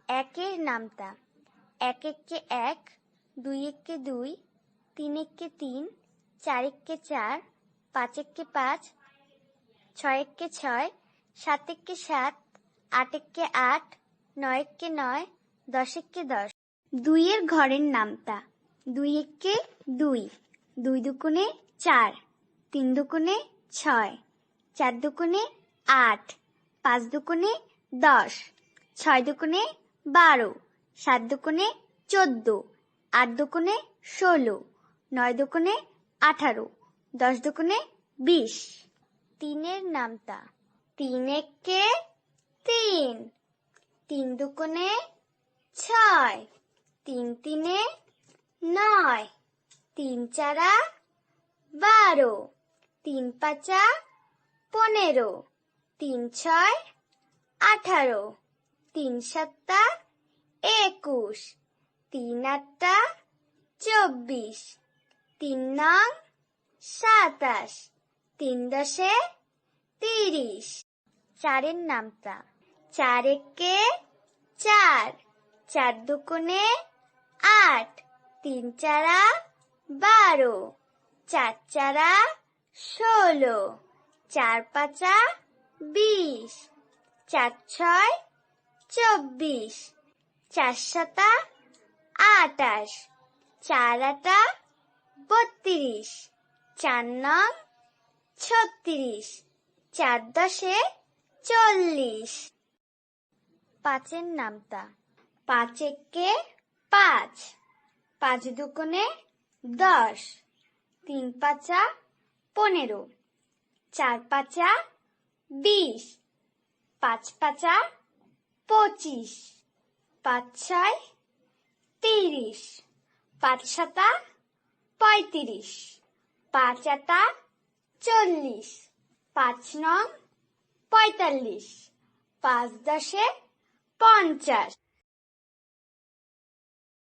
একের নামতা। এক একে এক, দুই একে দুই, তিন একে তিন, চার একে চার, পাঁচ একে পাঁচ, ছয় একে ছয়, সাত একে সাত, আট একে আট, নয় একে নয়, দশ একে দশ। দুইয়ের ঘরের নামতা। দুই একে দুই, দুই দুগুণে চার, তিন দুগুণে ছয়, চার দুগুণে আট, পাঁচ দুগুণে 10, ছয় দুগুণে 12, সাত দুগুণে 14, আট দুগুণে 16, নয় দুগুণে 18, 10 দুগুণে 20। তিনের নামতা। তিন একে তিন, তিন দুগুণে 6, তিন তিনে 9, তিন চারা 12, তিন পাঁচা 15, তিন ছয় 18, তিন সাতটা 21, তিন আটটা 24, তিন নং 27, তিন দশে 30। চারের নামতা। চার একে চার, চার দুগুণে 8, তিন চারা 12, চার চারা 16, চার পাঁচা 20, চার ছয় 24, চার সাতা 28, চার আটা 32, চার নং 36, চার দশে 40। পাঁচের নামতা। পাঁচ একে 5, পাঁচ দুগুণে 10, তিন পাঁচা 15, চার পাঁচা 20, পাঁচ পাঁচা 25, পাঁচ ছয় 30, পাঁচ সাতা 35, পাঁচ আটা 40, পাঁচ নং 45, পাঁচ দশে 50।